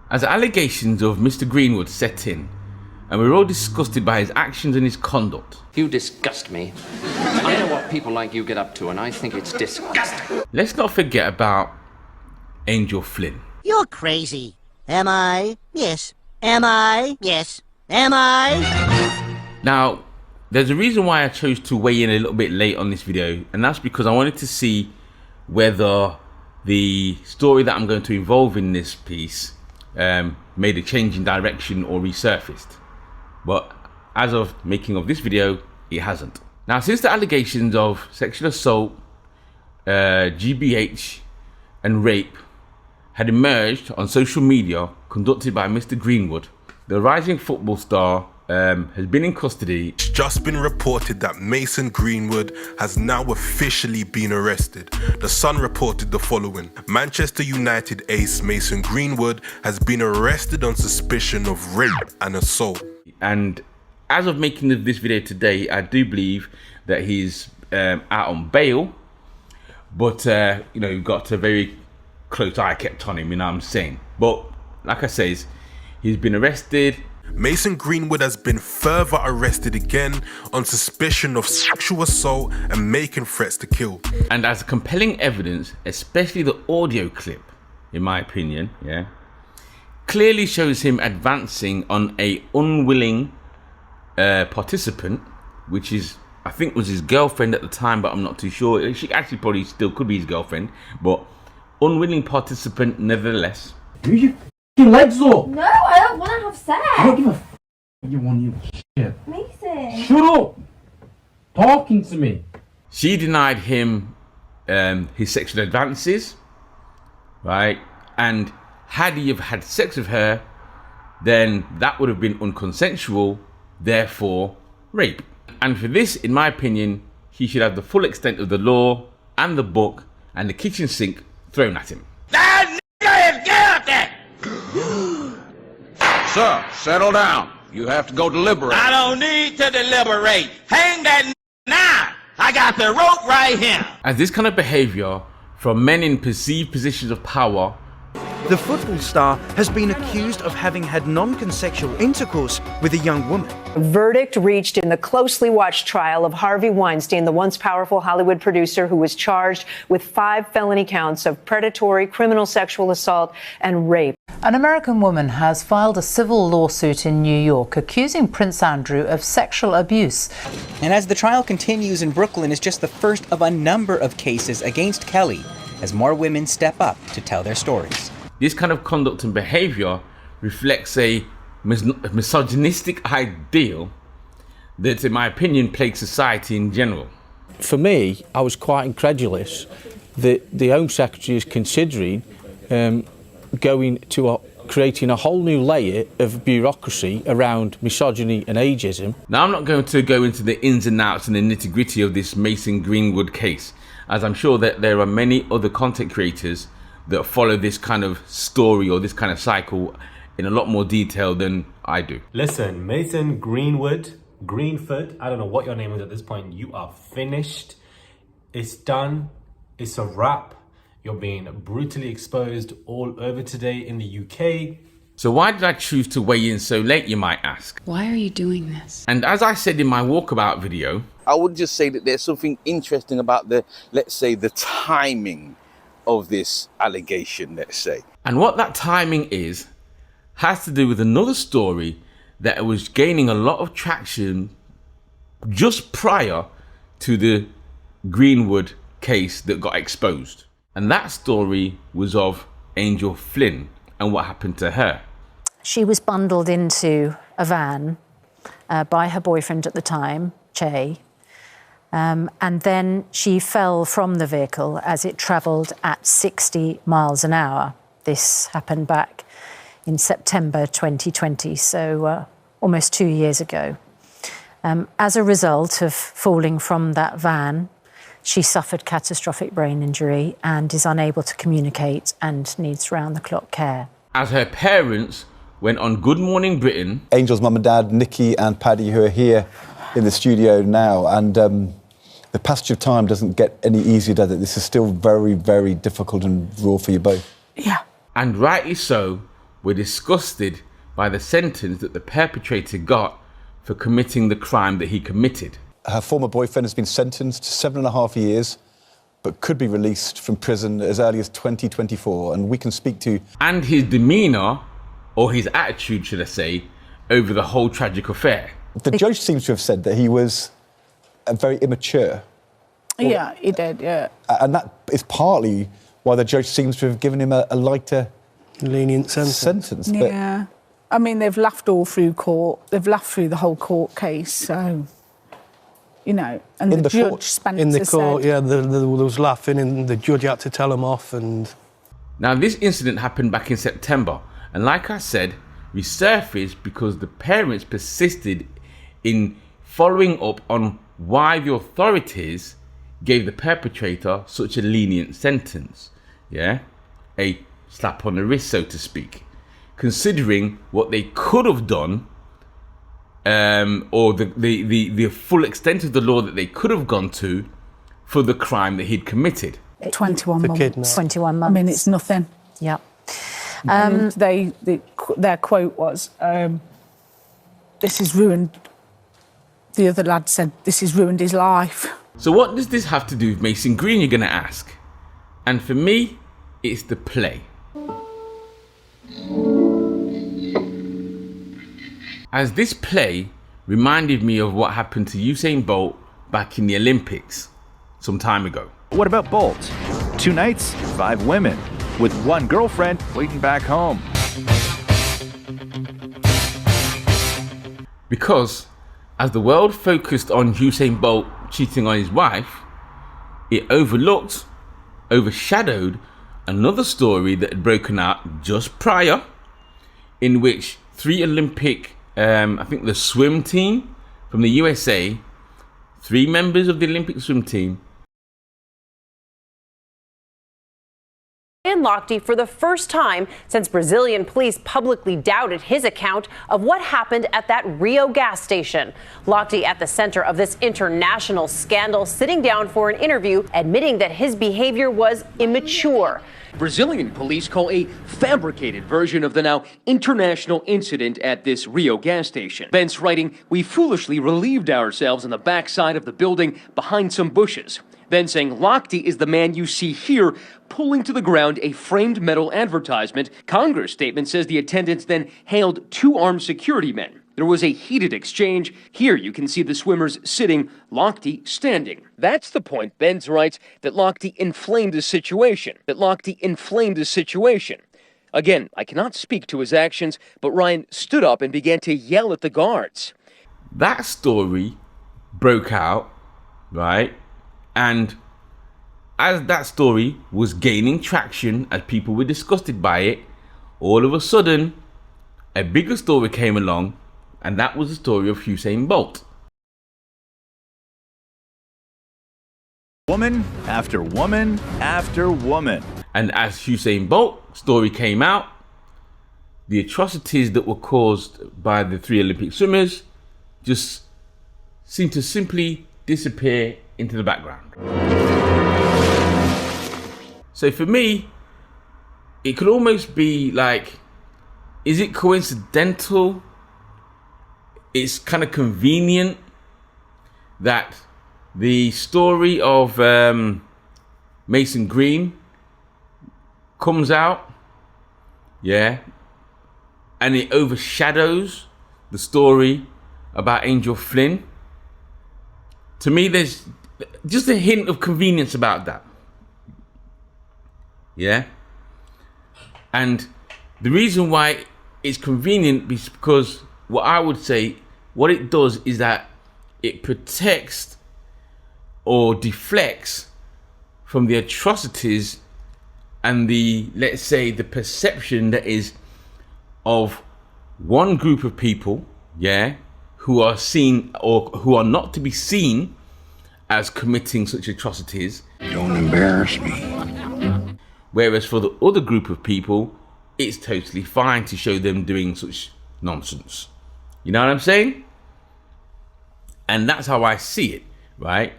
As allegations of Mr. Greenwood set in, and we're all disgusted by his actions and his conduct. You disgust me. I know what people like you get up to, and I think it's disgusting. Let's not forget about Angel Flynn. You're crazy. Am I? Yes. Am I? Yes. Am I? Now, there's a reason why I chose to weigh in a little bit late on this video, and that's because I wanted to see whether the story that I'm going to involve in this piece made a change in direction or resurfaced. But as of making of this video, it hasn't. Now, since the allegations of sexual assault, GBH and rape had emerged on social media conducted by Mr. Greenwood, the rising football star has been in custody. It's just been reported that Mason Greenwood has now officially been arrested. The Sun reported the following. Manchester United ace Mason Greenwood has been arrested on suspicion of rape and assault. And as of making this video today, I do believe that he's out on bail. But, you know, you've got a very close eye kept on him, you know what I'm saying? But, like I says, he's been arrested. Mason Greenwood has been further arrested again on suspicion of sexual assault and making threats to kill. And as compelling evidence, especially the audio clip, in my opinion, yeah, clearly shows him advancing on a unwilling participant, which is, I think, was his girlfriend at the time, but I'm not too sure. She actually probably still could be his girlfriend, but unwilling participant nevertheless. Move your f***ing legs up! No, I don't want to have sex! I don't give a f*** you want, you shit. Mason! Shut up! Talking to me. She denied him his sexual advances, right? And had he have had sex with her, then that would have been unconsensual, therefore rape. And for this, in my opinion, he should have the full extent of the law and the book and the kitchen sink thrown at him. That nigga is guilty! Sir, settle down. You have to go deliberate. I don't need to deliberate. Hang that now. I got the rope right here. As this kind of behaviour from men in perceived positions of power. The football star has been accused of having had non-consensual intercourse with a young woman. A verdict reached in the closely watched trial of Harvey Weinstein, the once powerful Hollywood producer who was charged with 5 felony counts of predatory, criminal sexual assault and rape. An American woman has filed a civil lawsuit in New York accusing Prince Andrew of sexual abuse. And as the trial continues in Brooklyn, is just the first of a number of cases against Kelly as more women step up to tell their stories. This kind of conduct and behaviour reflects a misogynistic ideal that, in my opinion, plagues society in general. For me, I was quite incredulous that the Home Secretary is considering creating a whole new layer of bureaucracy around misogyny and ageism. Now, I'm not going to go into the ins and outs and the nitty-gritty of this Mason Greenwood case, as I'm sure that there are many other content creators that follow this kind of story or this kind of cycle in a lot more detail than I do. Listen, Mason Greenwood, Greenfoot, I don't know what your name is at this point. You are finished. It's done. It's a wrap. You're being brutally exposed all over today in the UK. So why did I choose to weigh in so late, you might ask? Why are you doing this? And as I said in my walkabout video, I would just say that there's something interesting about the timing of this allegation, let's say. And what that timing is has to do with another story that was gaining a lot of traction just prior to the Greenwood case that got exposed. And that story was of Angel Flynn and what happened to her. She was bundled into a van by her boyfriend at the time, Chay. And then she fell from the vehicle as it travelled at 60 miles an hour. This happened back in September 2020, so almost 2 years ago. As a result of falling from that van, she suffered catastrophic brain injury and is unable to communicate and needs round-the-clock care. As her parents went on Good Morning Britain... Angel's mum and dad, Nikki and Paddy, who are here in the studio now, and the passage of time doesn't get any easier, does it? This is still very, very difficult and raw for you both. Yeah. And rightly so, were disgusted by the sentence that the perpetrator got for committing the crime that he committed. Her former boyfriend has been sentenced to 7.5 years, but could be released from prison as early as 2024. And we can speak to... And his demeanour, or his attitude, should I say, over the whole tragic affair. The judge seems to have said that he was very immature. Yeah, he did, yeah. And that is partly why the judge seems to have given him a lighter... lenient sentence. Yeah. I mean, they've laughed all through court. They've laughed through the whole court case, so... You know, and the judge Spencer in the court, said, yeah, there was laughing, and the judge had to tell him off. And now, this incident happened back in September, and like I said, resurfaced because the parents persisted in following up on why the authorities gave the perpetrator such a lenient sentence. Yeah, a slap on the wrist, so to speak, considering what they could have done. Or the full extent of the law that they could have gone to for the crime that he'd committed. 21 months. 21 months. I mean, it's nothing. Yeah. And their quote was, this has ruined... The other lad said, this has ruined his life. So what does this have to do with Mason Green, you're going to ask? And for me, it's the play. As this play reminded me of what happened to Usain Bolt back in the Olympics some time ago. What about Bolt? 2 nights, 5 women, with 1 girlfriend waiting back home. Because as the world focused on Usain Bolt cheating on his wife, it overshadowed another story that had broken out just prior, in which 3 Olympic I think the swim team from the USA, 3 members of the Olympic swim team. And Lochte for the first time since Brazilian police publicly doubted his account of what happened at that Rio gas station. Lochte at the center of this international scandal, sitting down for an interview, admitting that his behavior was immature. Brazilian police call a fabricated version of the now international incident at this Rio gas station. Ben's writing, "We foolishly relieved ourselves on the backside of the building behind some bushes." Then saying Lochte is the man you see here pulling to the ground a framed metal advertisement. Congress statement says the attendants then hailed 2 armed security men. There was a heated exchange. Here you can see the swimmers sitting, Lochte standing. That's the point. Benz writes that Lochte inflamed the situation. Again, I cannot speak to his actions, but Ryan stood up and began to yell at the guards. That story broke out, right? And as that story was gaining traction, as people were disgusted by it, all of a sudden, a bigger story came along, and that was the story of Usain Bolt. Woman after woman after woman. And as Usain Bolt's story came out, the atrocities that were caused by the 3 Olympic swimmers just seemed to simply disappear into the background. So for me, it could almost be like, is it coincidental? It's kind of convenient that the story of Mason Green comes out, yeah, and it overshadows the story about Angel Flynn. To me, there's just a hint of convenience about that. Yeah? And the reason why it's convenient is because what I would say, what it does is that it protects or deflects from the atrocities and the, let's say, the perception that is of one group of people, yeah, who are seen or who are not to be seen as committing such atrocities. Don't embarrass me. Whereas for the other group of people, it's totally fine to show them doing such nonsense. You know what I'm saying? And that's how I see it, right?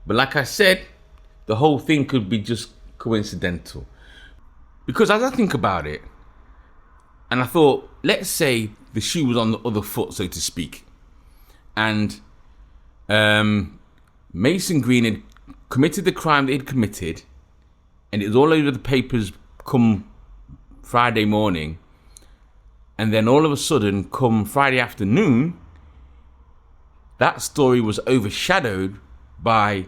But like I said, the whole thing could be just coincidental. Because as I think about it, And I thought, let's say the shoe was on the other foot, so to speak, and Mason Green had committed the crime that he'd committed, and it was all over the papers come Friday morning, and then all of a sudden, come Friday afternoon, that story was overshadowed by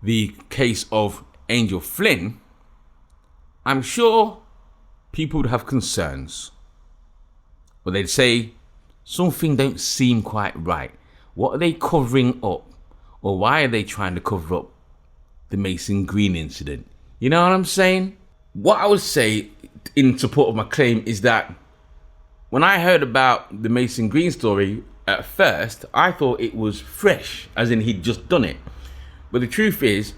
the case of Angel Flynn. I'm sure people would have concerns. But they'd say, something don't seem quite right. What are they covering up? Or why are they trying to cover up the Mason Green incident? You know what I'm saying? What I would say in support of my claim is that when I heard about the Mason Green story, at first, I thought it was fresh, as in he'd just done it. But the truth is,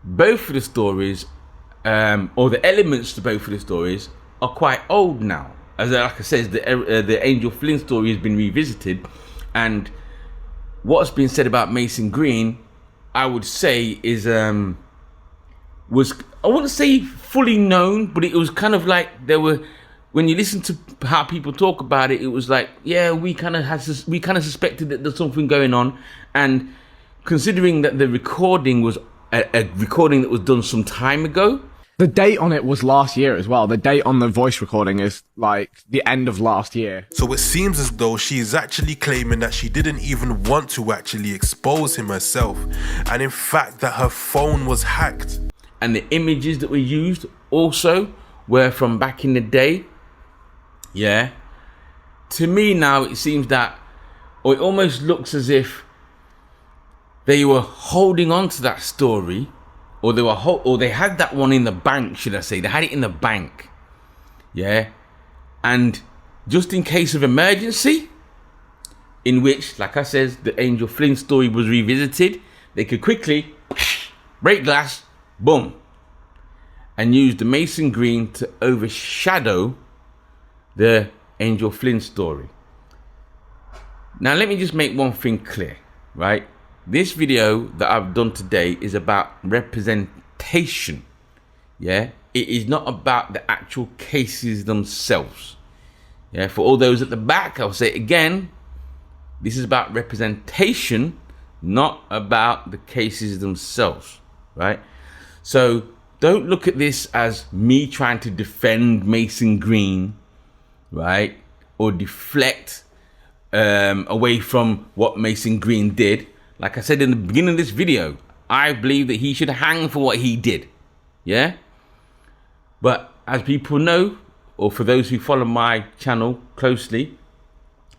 both of the stories, or the elements to both of the stories, are quite old now. As like I said, the Angel Flynn story has been revisited, and what's been said about Mason Green, I would say is was, I wouldn't say fully known, but it was kind of like there were, when you listen to how people talk about it, it was like, yeah, we kind of suspected that there's something going on. And considering that the recording was a recording that was done some time ago, the date on it was last year as well. The date on the voice recording is like the end of last year. So it seems as though she is actually claiming that she didn't even want to actually expose him herself, and in fact that her phone was hacked. And the images that were used also were from back in the day. Yeah. To me now it seems that, or it almost looks as if they were holding on to that story, or they had that one in the bank, should I say. They had it in the bank. Yeah. And just in case of emergency, in which, like I said, the Angel Flynn story was revisited, they could quickly break glass, boom, and use the Mason Green to overshadow the Angel Flynn story. Now, let me just make one thing clear, right? This video that I've done today is about representation. Yeah, it is not about the actual cases themselves. Yeah, for all those at the back, I'll say it again, this is about representation, not about the cases themselves, right? So don't look at this as me trying to defend Mason Green, right? Or deflect away from what Mason Green did. Like I said in the beginning of this video, I believe that he should hang for what he did. Yeah? But as people know, or for those who follow my channel closely,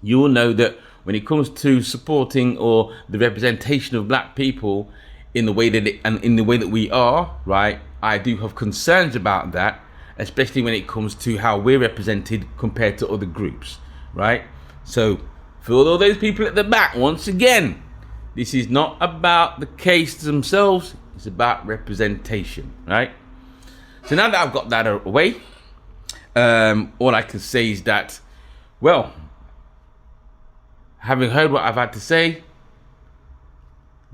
you will know that when it comes to supporting or the representation of black people in the way that we are, right, I do have concerns about that, especially when it comes to how we're represented compared to other groups, right? So for all those people at the back, once again, this is not about the cases themselves, it's about representation, right? So now that I've got that away, all I can say is that, well, having heard what I've had to say,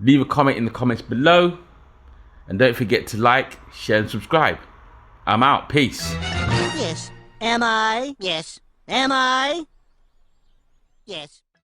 leave a comment in the comments below, and don't forget to like, share and subscribe. I'm out. Peace. Yes. Am I? Yes. Am I? Yes.